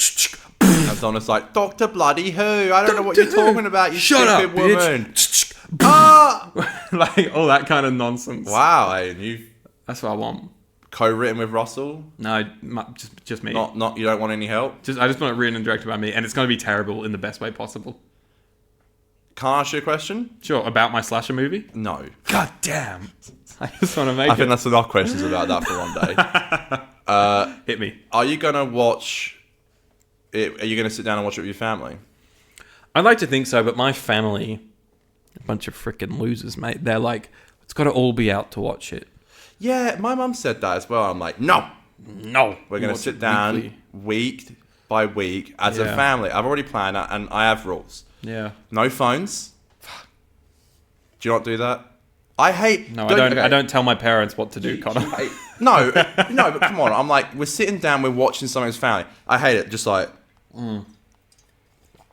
And Donna's like, Dr. Bloody Who? I don't know what you're talking about, you Shut up, stupid woman. bitch. Ah! Like, all that kind of nonsense. Wow, and you've That's what I want. co-written with Russell? No, just me. Not. You don't want any help? I just want it written and directed by me, and it's going to be terrible in the best way possible. Can I ask you a question? Sure, about my slasher movie? No. God damn. I just want to make I it. think that's enough questions about that for one day. Hit me. Are you gonna watch it? Are you gonna sit down and watch it with your family? I'd like to think so, but my family, a bunch of freaking losers, mate. They're like, it's got to all be out to watch it. Yeah, my mum said that as well. I'm like, no. No. We're going to sit down weekly. week by week as a family. I've already planned that, and I have rules. Yeah. No phones. Do you not do that? I hate... No, I don't. Okay. I don't tell my parents what to do, Connor. No, but come on. I'm like, we're sitting down, we're watching something as family. I hate it. Just like...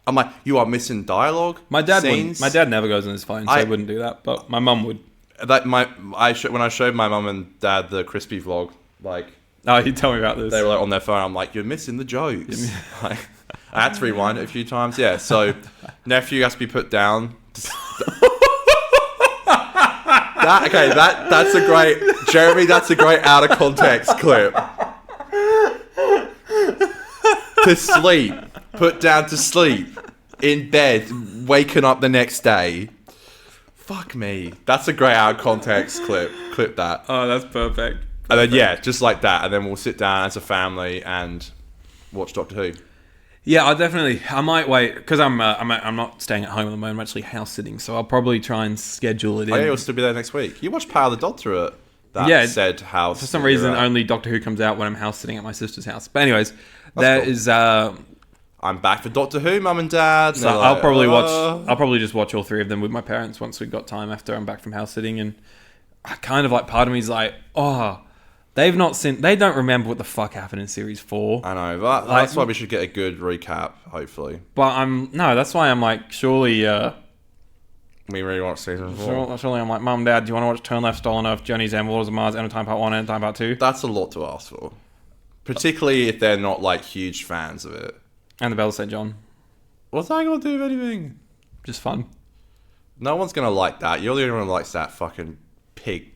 I'm like, you are missing dialogue. My dad scenes. My dad never goes on his phone, so I wouldn't do that. But my mum would. When I showed my mum and dad the crispy vlog, like, oh, you tell me about this. They were like on their phone. I'm like, you're missing the jokes. Like, I had to rewind it a few times. Yeah, so nephew has to be put down. That's a great Jeremy. That's a great out of context clip. To sleep. Put down to sleep, in bed, waking up the next day. Fuck me. That's a great out of context clip. Clip that. Oh, that's perfect. And then just like that, and then we'll sit down as a family and watch Doctor Who. Yeah, I might wait because I'm not staying at home at the moment. I'm actually house sitting, so I'll probably try and schedule it in. Oh, yeah, you'll still be there next week. You watch Power of the Doctor at that said house. For some reason, only Doctor Who comes out when I'm house sitting at my sister's house. But anyways, That's cool. I'm back for Doctor Who, Mum and Dad. So I'll probably just watch all three of them with my parents once we've got time after I'm back from house sitting. And I kind of like, part of me is like, they don't remember what the fuck happened in series 4. I know, but that's why we should get a good recap, hopefully. But that's why I'm like, surely, we really want season 4. Surely I'm like, Mum, Dad, do you want to watch Turn Left, Stolen Earth, Journey's End, Waters of Mars, End of Time Part 1, End of Time Part 2? That's a lot to ask for. Particularly if they're not like huge fans of it. And the Bell of St. John. What's that got to do with anything? Just fun. No one's going to like that. You're the only one who likes that fucking pig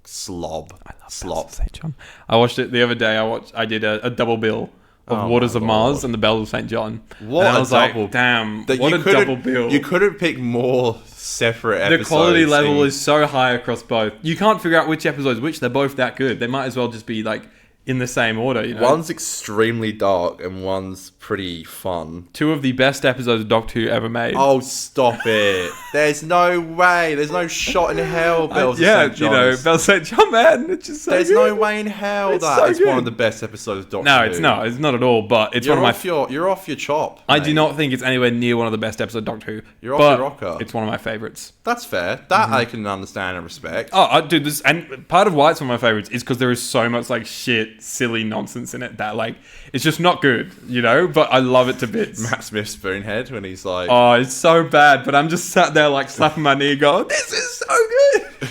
slob. I love Bells of St. John. I watched it the other day. I did a double bill of Waters of Mars and the Bells of St. John. What and I a was double... like, damn, what a double bill. You couldn't pick more separate episodes. The quality level is so high across both. You can't figure out which episode's which. They're both that good. They might as well just be like in the same order, you know? One's extremely dark and one's pretty fun. 2 of the best episodes of Doctor Who ever made. Oh, stop it. There's no way. There's no shot in hell, Bells of St. John. Bells of St. John, man. It's just so There's good. no way in hell it's one of the best episodes of Doctor Who. No, it's not. It's not at all, but it's you're one of my... You're off your chop, I do not think it's anywhere near one of the best episodes of Doctor Who. You're off your rocker. It's one of my favourites. That's fair. That I can understand and respect. Oh, dude, and part of why it's one of my favourites is because there is so much like shit, silly nonsense in it that like it's just not good, you know, but I love it to bits. Matt Smith Spoonhead when he's like, oh, it's so bad, but I'm just sat there like slapping my knee going, this is so good.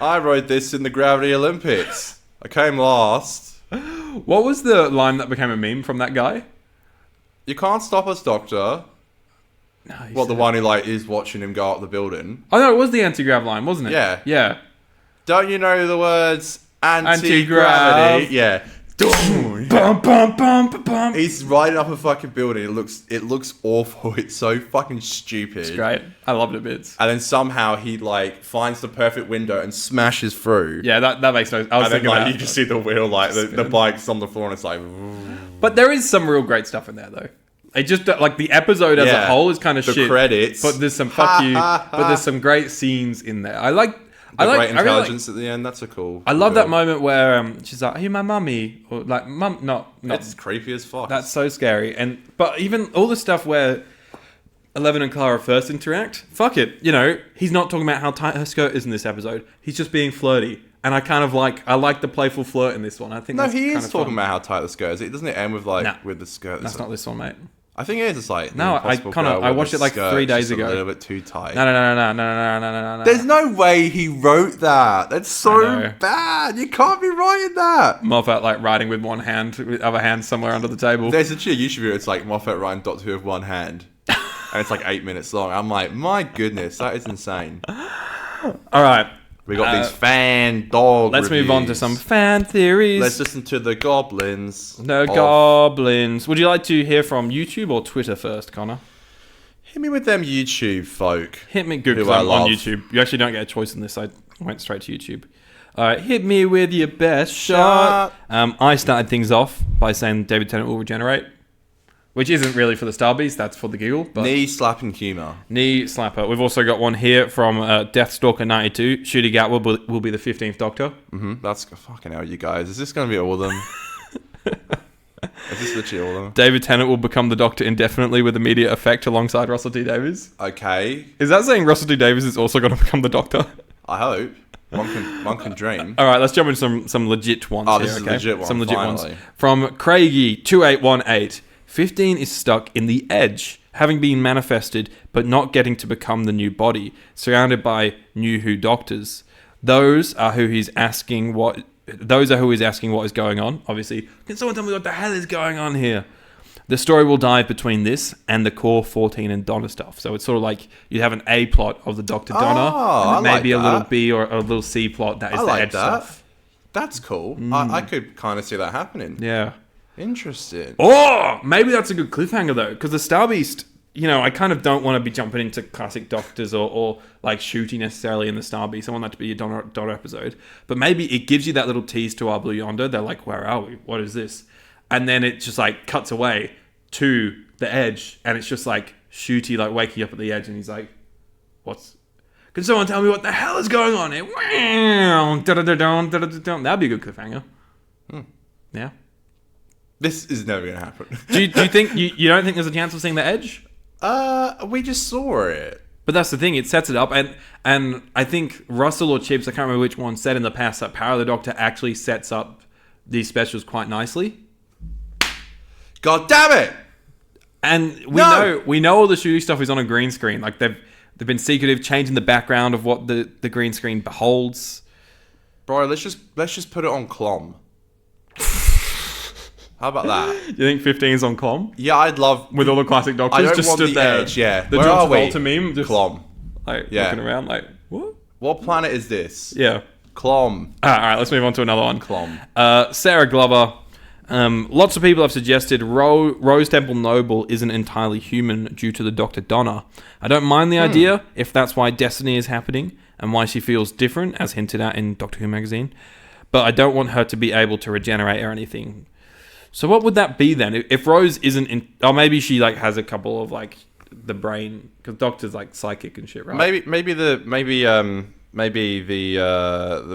I rode this in the Gravity Olympics. I came last. What was the line that became a meme from that guy? You can't stop us, Doctor. No, the one who like is watching him go up the building? Oh no, it was the anti-grav line, wasn't it? Yeah. Don't you know the words anti-gravity? Yeah. Bum, bum, bum, bum, bum. He's riding up a fucking building. It looks awful. It's so fucking stupid. It's great. I loved it bits. And then somehow he like finds the perfect window and smashes through. Yeah, that makes no sense. I was thinking like you just see the wheel like the bike's on the floor and it's like. But there is some real great stuff in there though. It just like the episode as a whole is kind of shit. The credits, but there's some but there's some great scenes in there. I like. Great intelligence at the end. That's a cool. I love that moment where she's like, "Are you my mummy?" Or like, "Mum, not." It's creepy as fuck. That's so scary. But even all the stuff where Eleven and Clara first interact, fuck it. You know, he's not talking about how tight her skirt is in this episode. He's just being flirty, and I like the playful flirt in this one. I think he is talking about how tight the skirt is. Doesn't it end with with the skirt? That's not this one, mate. I think it is. It's like I watched it like 3 days ago. A little bit too tight. No. There's no way he wrote that. That's so bad. You can't be writing that. Moffat like writing with one hand, with the other hand somewhere under the table. There's actually a YouTube video. It's like Moffat writing Doctor Who with one hand, and it's like 8 minutes long. I'm like, my goodness, that is insane. All right. We got these fan dog Let's reviews. move on to some fan theories. Let's listen to the goblins. Goblins. Would you like to hear from YouTube or Twitter first, Connor? Hit me with them YouTube folk. Hit me good, because I'm on YouTube. You actually don't get a choice in this. I went straight to YouTube. All right, hit me with your best shot. I started things off by saying David Tennant will regenerate. which isn't really for the Star Beast. That's for the giggle. But Knee slapping humor. knee slapper. We've also got one here from Deathstalker 92. Ncuti Gatwa will be the 15th Doctor. That's fucking hell, you guys. Is this going to be all of them? Is this literally all of them? David Tennant will become the Doctor indefinitely with immediate effect alongside Russell T Davies. Okay. Is that saying Russell T Davies is also going to become the Doctor? I hope. One can dream. All right, let's jump into some legit ones here. This is a legit one. Some legit finally. ones. From Craigie2818. 15 is stuck in the edge, having been manifested, but not getting to become the new body, surrounded by new Who Doctors. Those are who he's asking what is going on. Obviously, can someone tell me what the hell is going on here? The story will dive between this and the core 14 and Donna stuff. So it's sort of like you have an A plot of the Dr. Donna, and maybe a little B or a little C plot that is the edge stuff. That's cool. I could kind of see that happening. Yeah. Interesting. Oh, maybe that's a good cliffhanger though, because the Star Beast, I kind of don't want to be jumping into classic Doctors or like Ncuti necessarily in the Star Beast. I want that to be a Donna episode. But maybe it gives you that little tease to our Blue Yonder. They're like, where are we? What is this? And then it just like cuts away to the edge, and it's just like Ncuti like waking up at the edge, and he's like, can someone tell me what the hell is going on here? That'd be a good cliffhanger. Yeah. This is never going to happen. Do you think you don't think there's a chance of seeing the edge? We just saw it. But that's the thing, it sets it up, and I think Russell or Chips, I can't remember which one, said in the past that Power of the Doctor actually sets up these specials quite nicely. God damn it! And we know all the Ncuti stuff is on a green screen. Like they've been secretive, changing the background of what the green screen beholds. Bro, let's just put it on Clom. How about that? You think 15's on Clom? Yeah, I'd love with all the classic Doctors I don't just want stood the there. edge, yeah. The Where John are we? Travolta meme, just Clom. looking around like what? What planet is this? Yeah. Clom. All right, let's move on to another one. Clom. Sarah Glover. Lots of people have suggested Rose Temple Noble isn't entirely human due to the Dr. Donna. I don't mind the idea if that's why Destiny is happening and why she feels different, as hinted at in Doctor Who magazine. But I don't want her to be able to regenerate or anything. So what would that be then? If Rose isn't in... Or maybe she like has a couple of like the brain... Because Doctor's like psychic and shit, right? Maybe the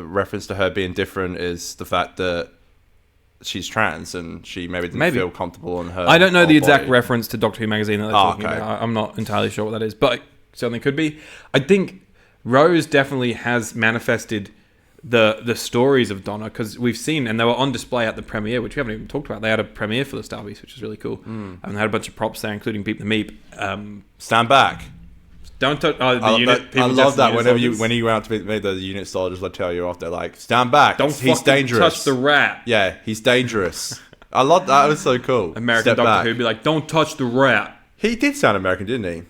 reference to her being different is the fact that she's trans and she maybe didn't feel comfortable in her. I don't know the exact body. reference to Doctor Who magazine that they're talking about. I'm not entirely sure what that is, but it certainly could be. I think Rose definitely has manifested the stories of Donna, because we've seen, and they were on display at the premiere, which we haven't even talked about. They had a premiere for the Star Beast, which is really cool. And they had a bunch of props there, including Beep the Meep. Stand back. Don't touch the unit. I love that when you went out to meet the unit soldiers, they tell you off. They're like, stand back. He's dangerous. Touch the rat. Yeah, he's dangerous. I love that. It was so cool. American Doctor Who'd be like, don't touch the rat. He did sound American, didn't he?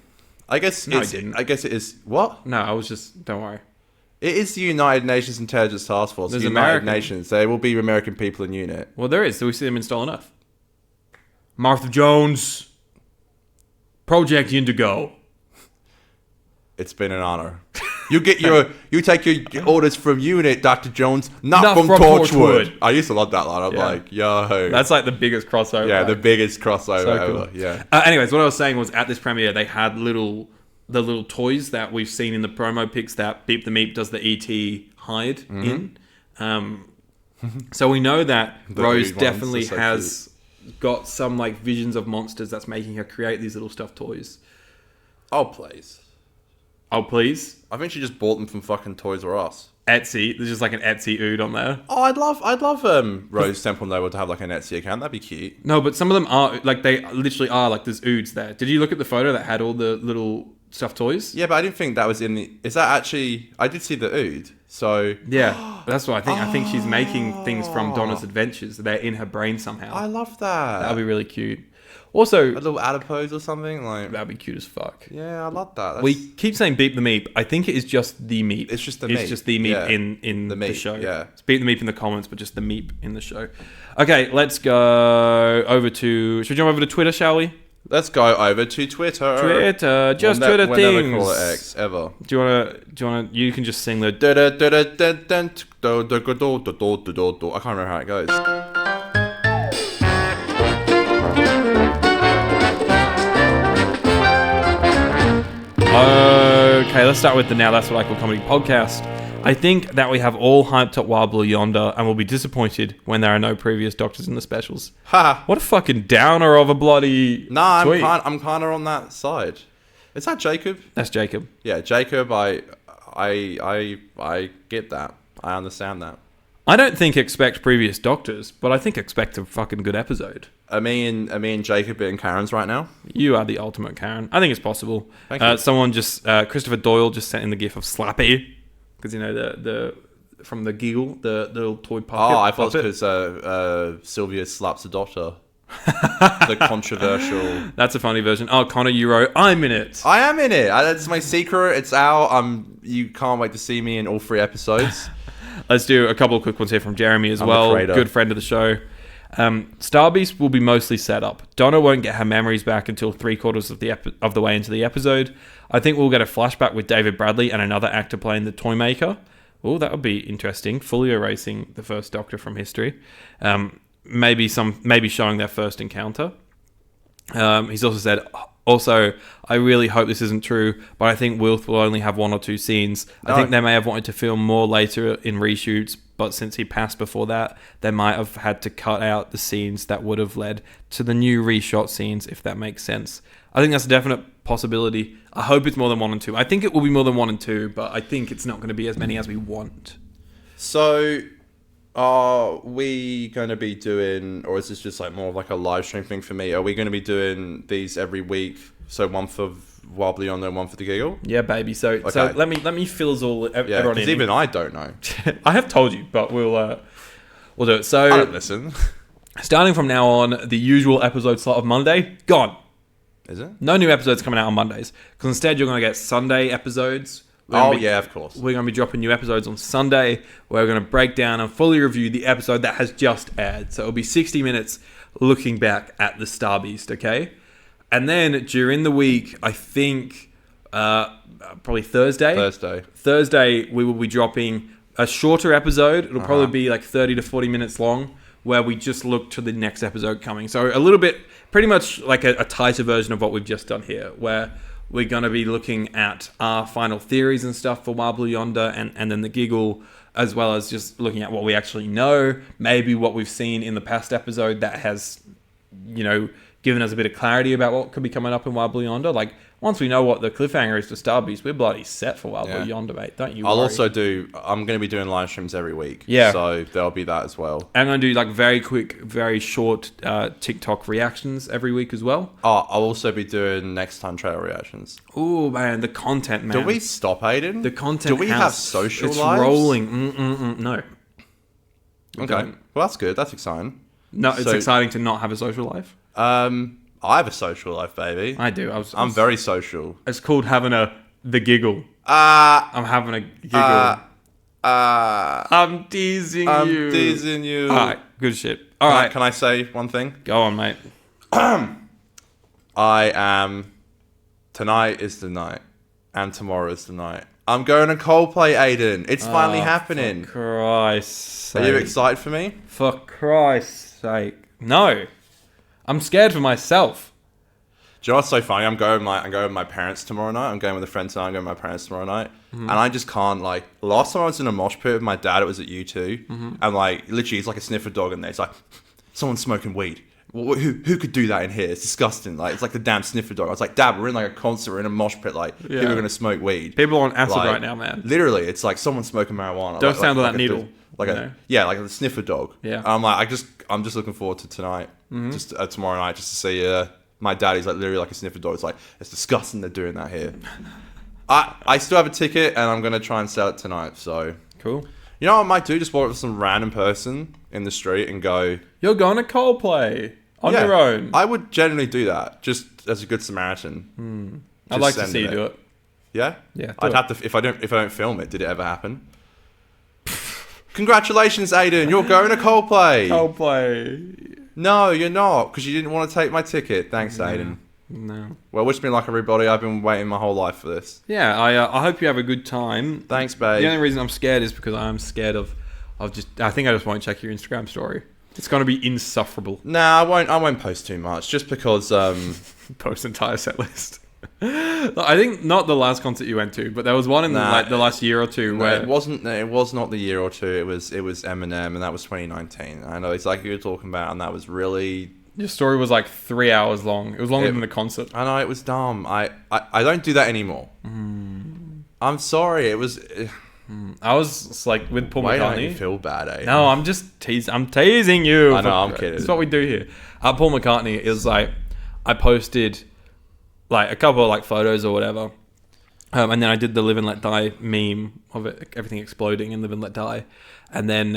I guess no, he didn't. I guess it is. What? No, I was just. Don't worry. It is the United Nations Intelligence Task Force. There's United American. Nations. There will be American people in unit. Well, there is. So we see them in Stolen Earth. Martha Jones. Project Indigo. It's been an honor. You take your orders from unit, Dr. Jones, not from Torchwood. I used to love that line. I'm like, yo. That's like the biggest crossover. Yeah, the biggest crossover so ever. Cool. Yeah. Anyways, what I was saying was at this premiere, they had the little toys that we've seen in the promo pics that Beep the Meep does the ET hide in. So we know that Rose definitely has got some like visions of monsters that's making her create these little stuffed toys. Oh, please. Oh, please. I think she just bought them from fucking Toys R Us. Etsy. There's just like an Etsy ood on there. Oh, I'd love Rose Temple Noble to have like an Etsy account. That'd be cute. No, but some of them are like, they literally are like, there's oods there. Did you look at the photo that had all the little stuffed toys? Yeah, but I didn't think that was in the... Is that actually... I did see the ood, so... Yeah, that's what I think. I think she's making things from Donna's adventures. They're in her brain somehow. I love that. That'd be really cute. Also... A little adipose or something? Like that'd be cute as fuck. Yeah, I love that. We keep saying Beep the Meep. I think it is just the Meep. It's just the Meep. It's just the Meep in the show. Yeah. It's Beep the Meep in the comments, but just the Meep in the show. Okay, let's go over to... Should we jump over to Twitter, shall we? Let's go over to Twitter. Twitter, just Twitter things. We'll never call it X ever. Do you wanna? You can just sing the. I can't remember how it goes. Okay, let's start with the Now That's What I Call Comedy podcast. I think that we have all hyped up Wild Blue Yonder and will be disappointed when there are no previous Doctors in the specials. Ha! What a fucking downer of a bloody Nah, tweet. I'm kind of on that side. Is that Jacob? That's Jacob. Yeah, Jacob. I get that. I understand that. I don't think expect previous Doctors, but I think expect a fucking good episode. Are me and Jacob being Karens right now? You are the ultimate Karen. I think it's possible. Thank you. Someone just, Christopher Doyle just sent in the gif of Slappy. Because, you know, the from the giggle, the little toy puppet. Oh, I thought it was because Sylvia slaps the Doctor. The controversial. That's a funny version. Oh, Connor, you wrote, I'm in it. I am in it. That's my secret. It's out. You can't wait to see me in all 3 episodes. Let's do a couple of quick ones here from Jeremy as I'm well. the creator. Good friend of the show. Starbeast will be mostly set up. Donna won't get her memories back until 3/4 of the way into the episode. I think we'll get a flashback with David Bradley and another actor playing the Toymaker. Oh, that would be interesting. Fully erasing the first Doctor from history. Maybe showing their first encounter. He's also said, I really hope this isn't true, but I think Wilf will only have 1 or 2 scenes. I think they may have wanted to film more later in reshoots, but since he passed before that, they might have had to cut out the scenes that would have led to the new reshot scenes, if that makes sense. I think that's a definite possibility. I hope it's more than 1 and 2. I think it will be more than 1 and 2, but I think it's not going to be as many as we want. So, are we going to be doing, or is this just like more of like a live stream thing for me? Are we going to be doing these every week? So 1 for Wild Blue Yonder and 1 for the Giggle? Yeah, baby. So let me fill us all. Yeah, everyone because in. even I don't know. I have told you, but we'll do it. So I don't listen. starting from now on, the usual episode slot of Monday gone. Is it? No new episodes coming out on Mondays, because instead you're going to get Sunday episodes. Yeah, of course. We're going to be dropping new episodes on Sunday. Where we're going to break down and fully review the episode that has just aired. So it'll be 60 minutes looking back at the Starbeast, okay? And then during the week, I think probably Thursday, we will be dropping a shorter episode. It'll probably be like 30 to 40 minutes long, where we just look to the next episode coming. So a little bit, pretty much like a tighter version of what we've just done here, where we're going to be looking at our final theories and stuff for Wild Blue Yonder and then the Giggle, as well as just looking at what we actually know, maybe what we've seen in the past episode that has, you know, given us a bit of clarity about what could be coming up in Wild Blue Yonder. Like, once we know what the cliffhanger is for Starbeast, we're bloody set for Wild Blue Yonder, mate. Don't you worry. I'm going to be doing live streams every week. Yeah. So there'll be that as well. I'm going to do like very quick, very short TikTok reactions every week as well. I'll also be doing next time trailer reactions. Oh, man, the content, man. Do we stop, Aiden? The content. Do we have social it's lives? It's rolling. No. We Okay. don't. Well, that's good. That's exciting. No, it's exciting to not have a social life. I have a social life, baby. I do. I'm very social. It's called having the giggle. I'm having a giggle. I'm teasing you. I'm teasing you. All right, good shit. All right. Can I say one thing? Go on, mate. Tonight is the night, and tomorrow is the night. I'm going to Coldplay, Aiden. It's finally happening. For Christ's sake. Are you excited for me? For Christ's sake. No. I'm scared for myself. Do you know what's so funny? I'm going with my parents tomorrow night. I'm going with a friend tonight. I'm going with my parents tomorrow night. And I just can't, like... Last time I was in a mosh pit with my dad, it was at U2. And, like, literally, it's like a sniffer dog in there. It's like, someone's smoking weed. Who could do that in here? It's disgusting. Like, it's like the damn sniffer dog. I was like, Dad, we're in, like, a concert. We're in a mosh pit. Like, people are going to smoke weed. People are on acid like, right now, man. Literally, it's like someone smoking marijuana. Don't stand on that needle. Like a sniffer dog. Yeah. And I'm like, I'm just looking forward to tonight. Just tomorrow night, just to see my daddy's like literally like a sniffer dog. It's like, it's disgusting they're doing that here. I still have a ticket and I'm gonna try and sell it tonight. So cool. You know what I might do? Just walk up to some random person in the street and go, "You're going to Coldplay on your own." I would generally do that, just as a good Samaritan. I'd like to see you do it. Yeah, yeah. I'd have to if I don't film it. Did it ever happen? Congratulations, Aiden! You're going to Coldplay. Coldplay. No, you're not, because you didn't want to take my ticket. Thanks, Aiden. No. Well, wish me luck, everybody. I've been waiting my whole life for this. Yeah, I hope you have a good time. Thanks, babe. The only reason I'm scared is because I'm scared of just. I think I just won't check your Instagram story. It's going to be insufferable. Nah, I won't post too much, just because. Post entire set list. I think not the last concert you went to, but there was one in the last year or two where it wasn't. It was not the year or two. It was Eminem, and that was 2019. I know exactly who you're talking about, and that was really. Your story was like 3 hours long. It was longer than the concert. I know, it was dumb. I don't do that anymore. I'm sorry. It was. I was like with Paul Why McCartney. don't you feel bad, eh? No, I'm just teasing. I'm teasing you. I know, I'm kidding. That's what we do here. Paul McCartney is like, I posted like a couple of like photos or whatever, and then I did the Live and Let Die meme of it, everything exploding and Live and Let Die, and then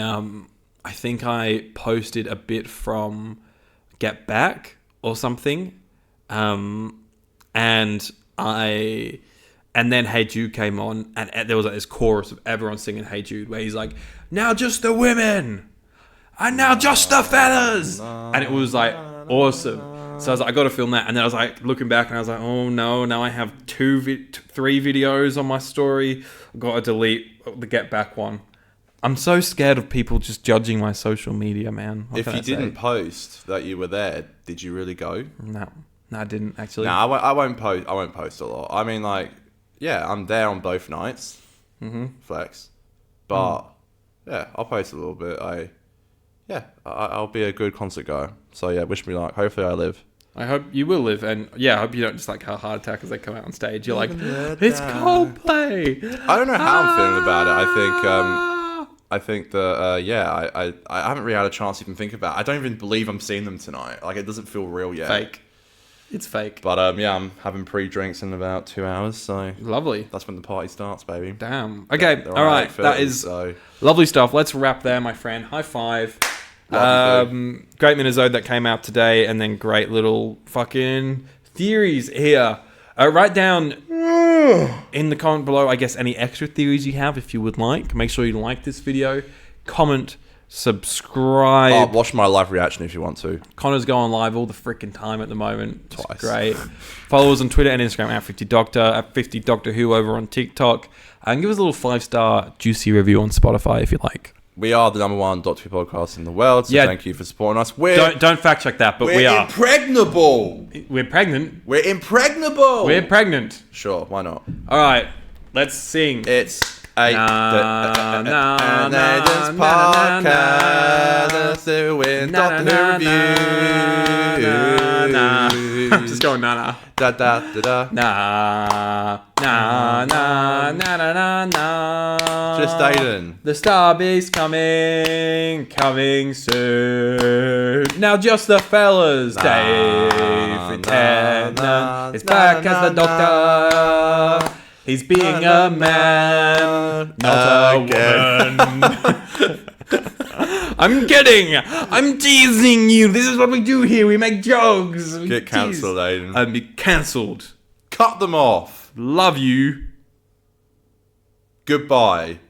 I think I posted a bit from Get Back or something, and then Hey Jude came on, and there was like this chorus of everyone singing Hey Jude, where he's like, now just the women, and now just the fellas, and it was like awesome. So I was like, I got to film that, and then I was like looking back, and I was like, oh no, now I have 3 videos on my story. I've got to delete the Get Back one. I'm so scared of people just judging my social media, man. What if can you I say? didn't post that you were there, did you really go? No, I didn't actually. No, I won't post. I won't post a lot. I mean, like, yeah, I'm there on both nights. Flex, but yeah, I'll post a little bit. I'll be a good concert goer. So yeah, wish me luck. Hopefully, I live. I hope you will live, and yeah, I hope you don't just like have a heart attack as they come out on stage. You're like, it's Coldplay. I don't know how I'm feeling about it. I think that I haven't really had a chance to even think about it. I don't even believe I'm seeing them tonight. Like, it doesn't feel real yet. Fake. It's fake. But yeah, I'm having pre-drinks in about 2 hours, so Lovely. that's when the party starts, baby. Damn. Okay. They're All right. 8:30, That is so. lovely stuff. Let's wrap there, my friend. High five. Great Minnesota that came out today, and then great little fucking theories here. Write down in the comment below, I guess, any extra theories you have if you would like. Make sure you like this video, comment, subscribe. Watch my live reaction if you want to. Connor's going live all the freaking time at the moment. It's Twice. great. Follow us on Twitter and Instagram at 50Doctor, at 50Doctor Who over on TikTok. And give us a little 5-star juicy review on Spotify if you like. We are the #1 Doctor Who podcast in the world, so thank you for supporting us. Don't fact check that, but we we're are. impregnable. We're pregnant. We're impregnable. We're pregnant. Sure, why not? All right, let's sing. It's a na, latest na, podcast doing Doctor Who reviews. Just going na. Da da da da. Na na na na na na na. Just Aiden. The Starbeast coming soon. Now just the fellas, David Tennant is back as the Doctor. He's being a man, not a woman. I'm kidding. I'm teasing you. This is what we do here. We make jokes. We Get cancelled, Aiden. And be cancelled. Cut them off. Love you. Goodbye.